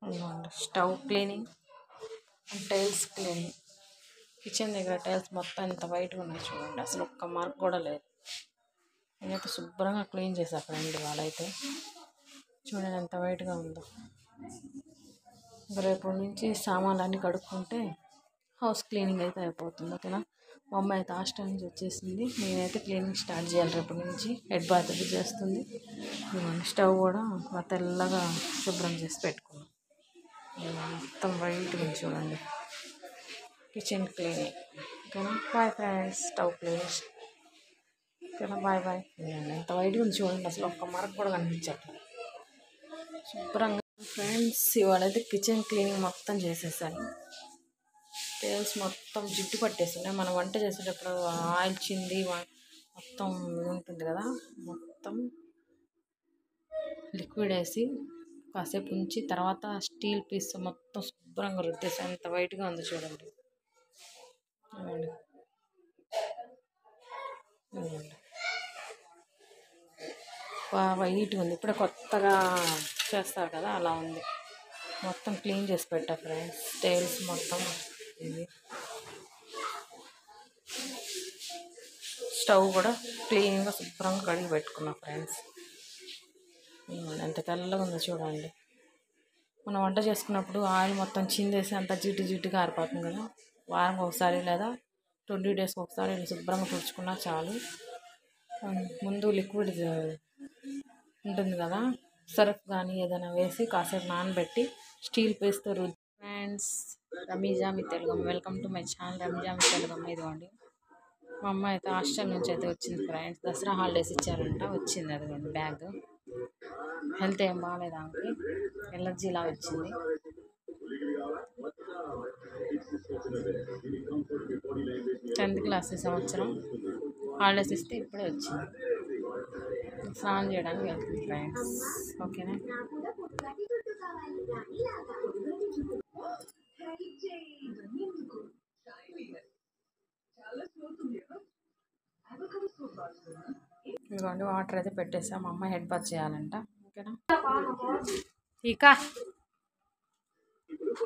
ఇదిగోండి stove cleaning and tiles cleaning. Kitchen దగ్గర tiles మొత్తం ఎంత వైట్గా ఉన్నాయి చూడండి, అసలు ఒక్క మార్క్ కూడా లేదు. నేనైతే శుభ్రంగా క్లీన్ చేసా ఫ్రెండ్ వాళ్ళైతే. చూడండి ఎంత వైట్గా ఉందో. రేపటి నుంచి సామాన్లు అన్నీ కడుక్కుంటే హౌస్ క్లీనింగ్ అయితే అయిపోతుంది. ఓకేనా. మా అమ్మ అయితే హాస్టల్ నుంచి వచ్చేసింది. నేనైతే క్లీనింగ్ స్టార్ట్ చేయాలి రేపటి నుంచి. హెడ్ బాత్ అది చేస్తుంది. స్టవ్ కూడా తెల్లగా శుభ్రం చేసి పెట్టుకున్నాం. మొత్తం వైట్గా ఉంది చూడండి. Kitchen cleaning. ఓకేనా. Bye friends. Stove clean. ఓకేనా. Bye bye. ఎంత వైట్గా ఉంది చూడండి, అసలు ఒక్క మరక కూడా కనిపించట్లేదు. శుభ్రంగా ఫ్రెండ్స్ ఇవాళైతే కిచెన్ క్లీనింగ్ మొత్తం చేసేసాను. టైల్స్ మొత్తం జిడ్డు పట్టేస్తున్నాయి. మనం వంట చేసేటప్పుడు ఆయిల్ చింది మొత్తం ఉంటుంది కదా, మొత్తం లిక్విడ్ వేసి కాసేపు ఉంచి తర్వాత స్టీల్ పీస్ మొత్తం శుభ్రంగా రుద్దేసి ఎంత వైట్గా ఉంది చూడండి. వైట్గా ఉంది. ఇప్పుడే కొత్తగా చేస్తారు కదా అలా ఉంది. మొత్తం క్లీన్ చేసి పెట్టా ఫ్రెండ్స్. టైల్స్ మొత్తం ఇది. స్టవ్ కూడా క్లీన్గా శుభ్రంగా కడిగి పెట్టుకున్నా ఫ్రెండ్స్. ఎంత తెల్లగా ఉందో చూడండి. మనం వంట చేసుకున్నప్పుడు ఆయిల్ మొత్తం చిందేసి అంత జిడ్డు జిడ్డుగా ఆరిపోతుంది కదా, వారం ఒకసారి లేదా 20 డేస్కి ఒకసారి శుభ్రంగా తుడుచుకున్నా చాలు. ముందు లిక్విడ్ ఉంటుంది కదా, సర్ఫ్ కానీ ఏదైనా వేసి కాసేపు నానబెట్టి స్టీల్ పేస్తో రుద్ది. ఫ్రెండ్స్ రమీజా మీ Telugamma, welcome to my channel Rameeza మీ తెలుగమ్మ. ఇదిగోండి మా అమ్మ అయితే హాస్టల్ నుంచి అయితే వచ్చింది ఫ్రెండ్స్. దసరా హాలిడేస్ ఇచ్చారంట, వచ్చింది. అదిగోండి బ్యాగ్. హెల్త్ ఏం బాగాలేదు ఆమెకి, ఎలర్జీలా వచ్చింది. 10th క్లాస్ ఈ సంవత్సరం. హాలిడేస్ ఇస్తే ఇప్పుడే వచ్చింది. స్నానం చేయడానికి వెళ్తుంది ఫ్రెండ్స్. ఓకేనా. ఇదిగోండి వాటర్ అయితే పెట్టేసాం. మా అమ్మ హెడ్ బాత్ చేయాలంట. ఓకేనా. ఇక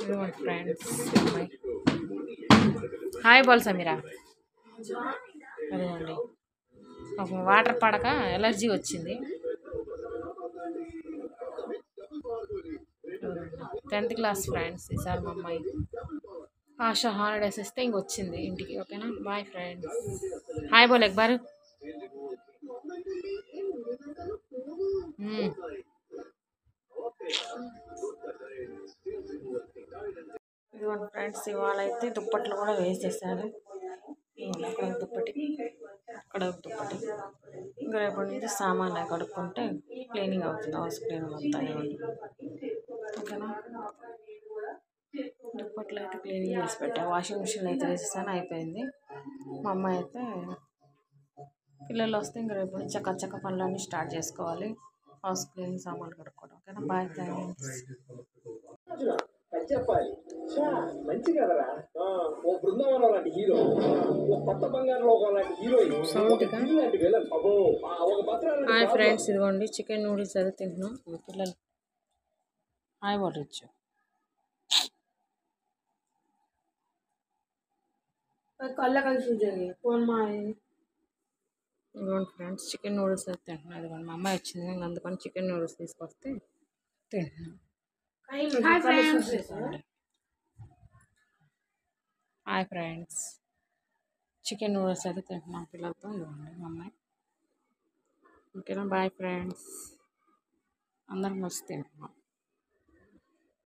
ఇదిగోండి ఫ్రెండ్స్ అమ్మాయి హాయ్ బోల్ సమీరా. అదేనండి వాటర్ పడక ఎలర్జీ వచ్చింది. 10th క్లాస్ ఫ్రెండ్స్ ఈసారి మా అమ్మాయి. హాలిడేస్ ఇస్తే ఇంకొచ్చింది ఇంటికి. ఓకేనా. Bye friends. హాయ్ బోల్ ఎక్బారు. ఇదిగోండి ఫ్రెండ్స్ ఇవాళ అయితే దుప్పట్లు కూడా వేసేసారు. అక్కడ దుప్పటి, అక్కడ దుప్పటి. ఇంకా రేపటి నుంచి సామాన్లు కడుక్కుంటే క్లీనింగ్ అవుతుంది, హౌస్ క్లీనింగ్ అంతా. ఓకేనా. దుప్పట్లు అయితే క్లీనింగ్ చేసి పెట్టా. వాషింగ్ మిషన్ అయితే వేసేసాను, అయిపోయింది. మా అమ్మాయి అయితే పిల్లలు వస్తే ఇంకా రేపు నుంచి చక్క పనులన్నీ స్టార్ట్ చేసుకోవాలి. హౌస్ క్లీనింగ్ సామాన్లు కడుక్కోవడం. ఓకేనా. Bye friends. హాయ్ ఫ్రెండ్స్ ఇదిగోండి చికెన్ నూడిల్స్ అయితే తింటున్నాం. పిల్లలు హాయ్ వాటర్ ఇచ్చు. ఇదిగోండి ఫ్రెండ్స్ చికెన్ నూడిల్స్ అయితే తింటున్నాం. ఇదిగోండి మా అమ్మాయి వచ్చింది, నేను అందుకని చికెన్ నూడిల్స్ తీసుకొస్తే తింటున్నాం. హాయ్ ఫ్రెండ్స్ చికెన్ నూడిల్స్ అయితే తింటున్నాం పిల్లలతో. ఇదిగోండి మా అమ్మాయి. ఓకేనా. Bye friends. అందరం వచ్చి తింటున్నాం.